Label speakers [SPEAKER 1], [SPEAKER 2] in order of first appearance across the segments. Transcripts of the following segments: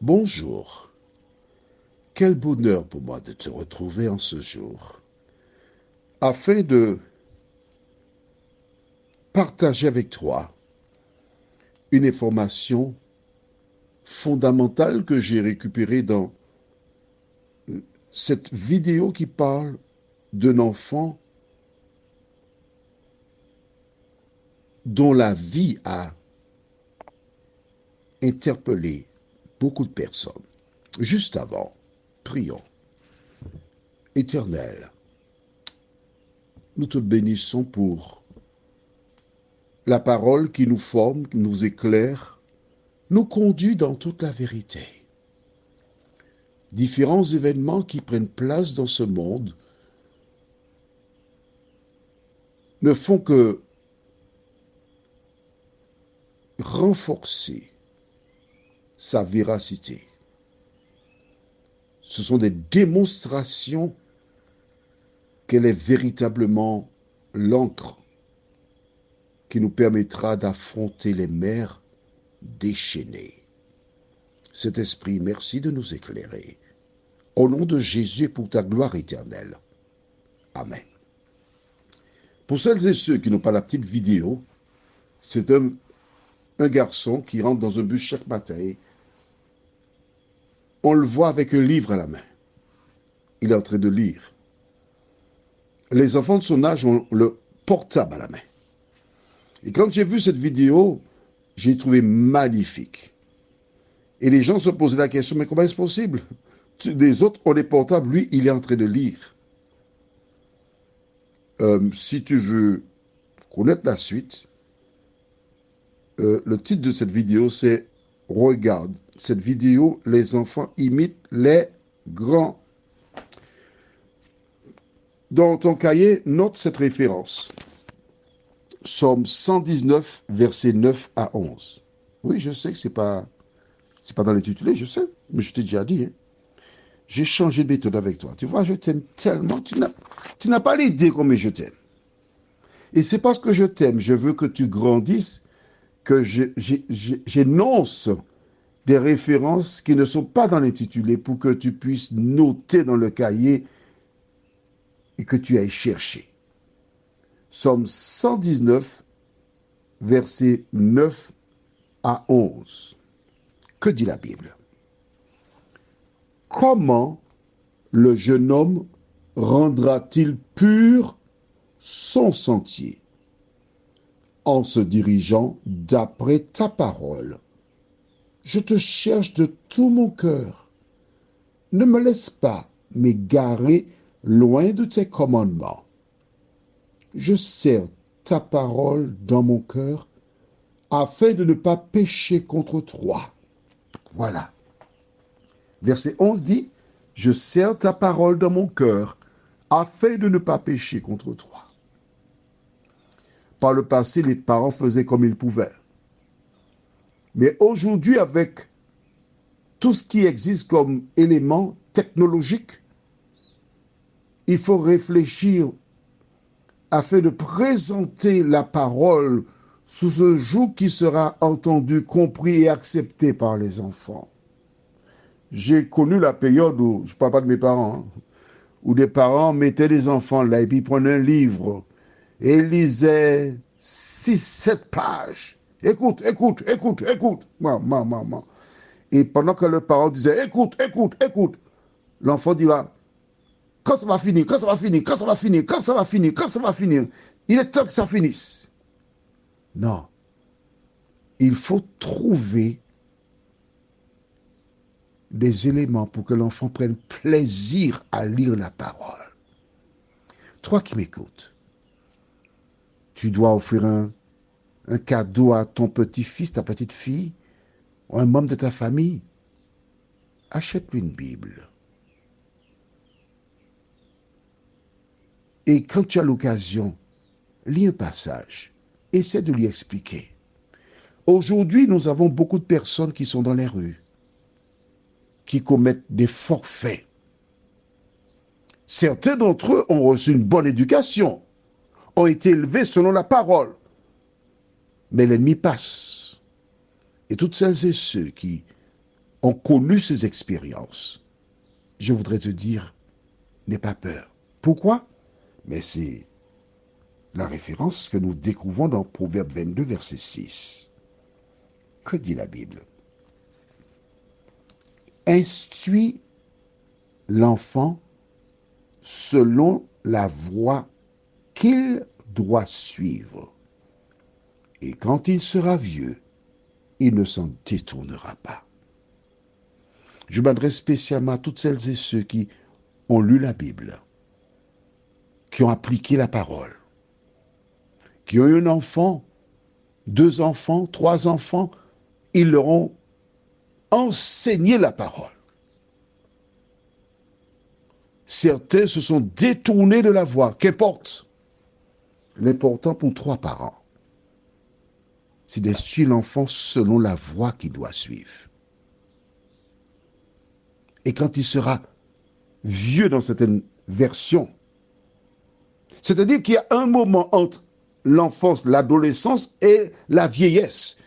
[SPEAKER 1] Bonjour, quel bonheur pour moi de te retrouver en ce jour, afin de partager avec toi une information fondamentale que j'ai récupérée dans cette vidéo qui parle d'un enfant dont la vie a interpellé beaucoup de personnes. Juste avant, prions. Éternel, nous te bénissons pour la parole qui nous forme, qui nous éclaire, nous conduit dans toute la vérité. Différents événements qui prennent place dans ce monde ne font que renforcer sa véracité. Ce sont des démonstrations qu'elle est véritablement l'encre qui nous permettra d'affronter les mers déchaînées. Cet esprit, merci de nous éclairer. Au nom de Jésus et pour ta gloire éternelle. Amen. Pour celles et ceux qui n'ont pas la petite vidéo, c'est un garçon qui rentre dans un bus chaque matin. On le voit avec un livre à la main. Il est en train de lire. Les enfants de son âge ont le portable à la main. Et quand j'ai vu cette vidéo, j'ai trouvé magnifique. Et les gens se posaient la question, mais comment est-ce possible? Les autres ont des portables, lui, il est en train de lire. Si tu veux connaître la suite, le titre de cette vidéo, c'est « Regarde, cette vidéo, les enfants imitent les grands ». Dans ton cahier, note cette référence. Psaume 119, versets 9 à 11. Oui, je sais que c'est pas dans l'intitulé, je sais, mais je t'ai déjà dit. Hein. J'ai changé de méthode avec toi. Tu vois, je t'aime tellement. Tu n'as pas l'idée combien je t'aime. Et c'est parce que je t'aime, je veux que tu grandisses, que j'énonce des références qui ne sont pas dans l'intitulé pour que tu puisses noter dans le cahier et que tu ailles chercher. Psaume 119, versets 9 à 11. Que dit la Bible? Comment le jeune homme rendra-t-il pur son sentier? En se dirigeant d'après ta parole. Je te cherche de tout mon cœur. Ne me laisse pas m'égarer loin de tes commandements. Je serre ta parole dans mon cœur afin de ne pas pécher contre toi. Voilà. Verset 11 dit, je serre ta parole dans mon cœur afin de ne pas pécher contre toi. Par le passé, les parents faisaient comme ils pouvaient. Mais aujourd'hui, avec tout ce qui existe comme élément technologique, il faut réfléchir afin de présenter la parole sous un joug qui sera entendu, compris et accepté par les enfants. J'ai connu la période où, je ne parle pas de mes parents, où des parents mettaient des enfants là et puis prenaient un livre et ils lisaient 6-7 pages. Écoute, écoute, écoute, écoute. Maman. Et pendant que le parent disait, écoute, écoute, écoute, l'enfant dira, quand ça va finir, quand ça va finir, quand ça va finir, quand ça va finir, quand ça va finir. Il est temps que ça finisse. Non. Il faut trouver des éléments pour que l'enfant prenne plaisir à lire la parole. Toi qui m'écoutes, tu dois offrir un cadeau à ton petit-fils, ta petite-fille, ou un membre de ta famille. Achète-lui une Bible. Et quand tu as l'occasion, lis un passage. Essaie de lui expliquer. Aujourd'hui, nous avons beaucoup de personnes qui sont dans les rues, qui commettent des forfaits. Certains d'entre eux ont reçu une bonne éducation, ont été élevés selon la parole. Mais l'ennemi passe. Et toutes celles et ceux qui ont connu ces expériences, je voudrais te dire, n'aie pas peur. Pourquoi? Mais c'est la référence que nous découvrons dans Proverbe 22, verset 6. Que dit la Bible? Instruis l'enfant selon la voie qu'il doit suivre. Et quand il sera vieux, il ne s'en détournera pas. Je m'adresse spécialement à toutes celles et ceux qui ont lu la Bible, qui ont appliqué la parole, qui ont eu un enfant, 2 enfants, 3 enfants, ils leur ont enseigné la parole. Certains se sont détournés de la voie, qu'importe. L'important pour 3 parents, c'est d'instruire l'enfant selon la voie qu'il doit suivre. Et quand il sera vieux dans certaines versions, c'est-à-dire qu'il y a un moment entre l'enfance, l'adolescence et la vieillesse.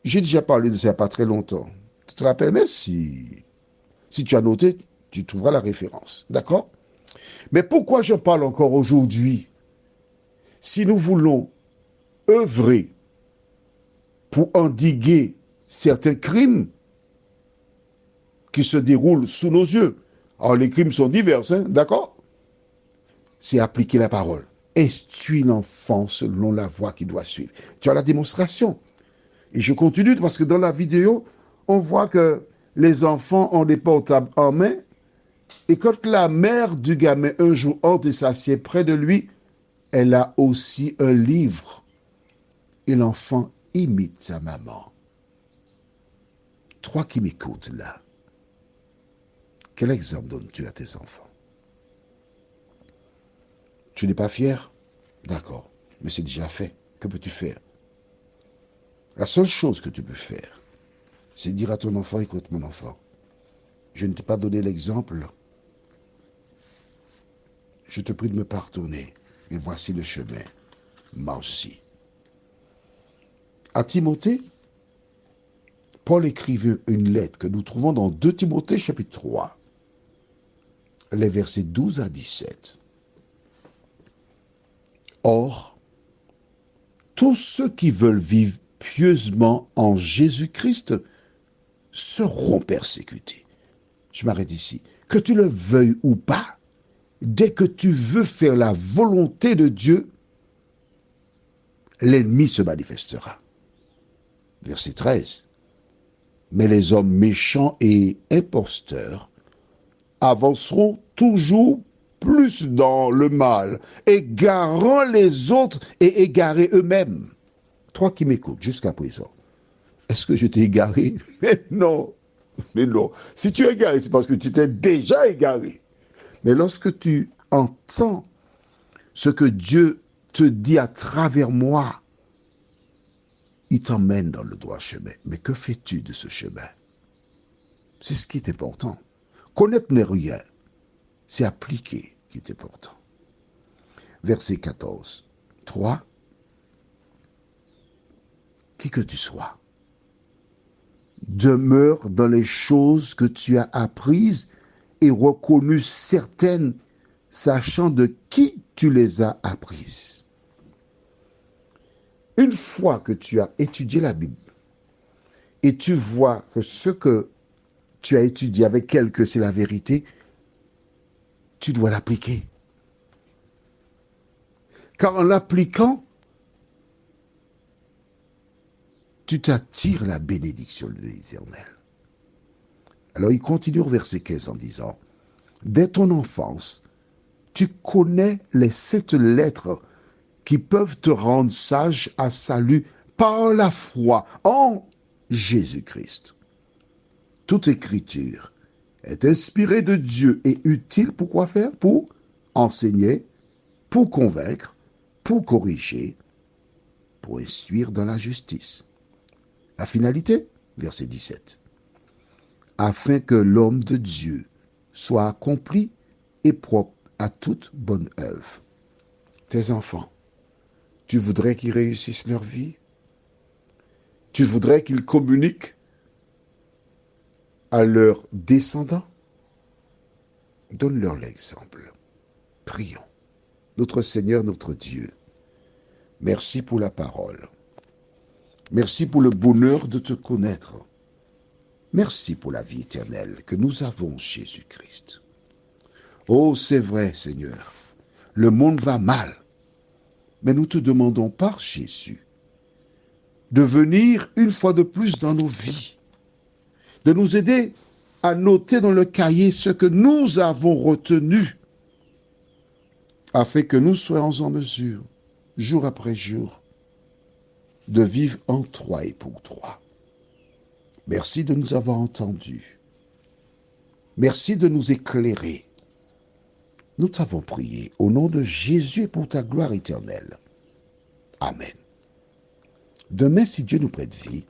[SPEAKER 1] J'ai déjà parlé de ça il n'y a pas très longtemps. Tu te rappelles, mais si tu as noté, tu trouveras la référence. D'accord? Mais pourquoi je parle encore aujourd'hui? Si nous voulons œuvrer pour endiguer certains crimes qui se déroulent sous nos yeux. Alors les crimes sont divers, hein, d'accord? C'est appliquer la parole. Instruis l'enfant selon la voie qu'il doit suivre. Tu as la démonstration. Et je continue parce que dans la vidéo, on voit que les enfants ont des portables en main. Et quand la mère du gamin un jour entre et s'assied près de lui, elle a aussi un livre. Et l'enfant imite sa maman. Toi qui m'écoutes là, quel exemple donnes-tu à tes enfants? Tu n'es pas fier? D'accord, mais c'est déjà fait. Que peux-tu faire? La seule chose que tu peux faire, c'est dire à ton enfant, écoute mon enfant, je ne t'ai pas donné l'exemple, je te prie de me pardonner, et voici le chemin, marche-y. À Timothée, Paul écrivait une lettre que nous trouvons dans 2 Timothée chapitre 3, les versets 12 à 17. Or, tous ceux qui veulent vivre pieusement en Jésus-Christ seront persécutés. Je m'arrête ici. Que tu le veuilles ou pas, dès que tu veux faire la volonté de Dieu, l'ennemi se manifestera. Verset 13. Mais les hommes méchants et imposteurs avanceront toujours plus dans le mal, égarant les autres et égarés eux-mêmes. Toi qui m'écoutes jusqu'à présent, est-ce que je t'ai égaré? Mais non, mais non. Si tu es égaré, c'est parce que tu t'es déjà égaré. Mais lorsque tu entends ce que Dieu te dit à travers moi, il t'emmène dans le droit chemin. Mais que fais-tu de ce chemin? C'est ce qui est important. Connaître n'est rien. C'est appliquer qui est important. Verset 14. 3. Qui que tu sois, demeure dans les choses que tu as apprises et reconnues certaines, sachant de qui tu les as apprises. Une fois que tu as étudié la Bible et tu vois que ce que tu as étudié avec elle, que c'est la vérité, tu dois l'appliquer. Car en l'appliquant, tu t'attires la bénédiction de l'Éternel. Alors il continue au verset 15 en disant, dès ton enfance, tu connais les 7 lettres qui peuvent te rendre sage à salut par la foi en Jésus-Christ. Toute écriture est inspirée de Dieu et utile pour quoi faire? Pour enseigner, pour convaincre, pour corriger, pour instruire dans la justice. La finalité, verset 17. Afin que l'homme de Dieu soit accompli et propre à toute bonne œuvre. Tes enfants, tu voudrais qu'ils réussissent leur vie? Tu voudrais qu'ils communiquent à leurs descendants. Donne-leur l'exemple. Prions. Notre Seigneur, notre Dieu, merci pour la parole. Merci pour le bonheur de te connaître. Merci pour la vie éternelle que nous avons en Jésus-Christ. Oh, c'est vrai, Seigneur, le monde va mal, mais nous te demandons par Jésus de venir une fois de plus dans nos vies, de nous aider à noter dans le cahier ce que nous avons retenu, afin que nous soyons en mesure, jour après jour, de vivre en toi et pour toi. Merci de nous avoir entendus. Merci de nous éclairer. Nous t'avons prié au nom de Jésus et pour ta gloire éternelle. Amen. Demain, si Dieu nous prête vie,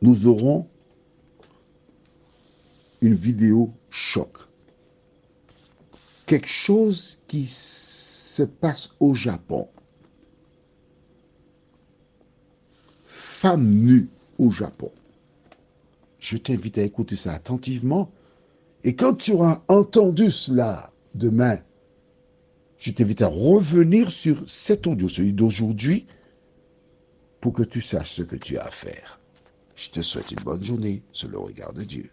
[SPEAKER 1] nous aurons une vidéo choc. Quelque chose qui se passe au Japon. Femme nue au Japon. Je t'invite à écouter ça attentivement. Et quand tu auras entendu cela demain, je t'invite à revenir sur cet audio, celui d'aujourd'hui, pour que tu saches ce que tu as à faire. Je te souhaite une bonne journée sous le regard de Dieu.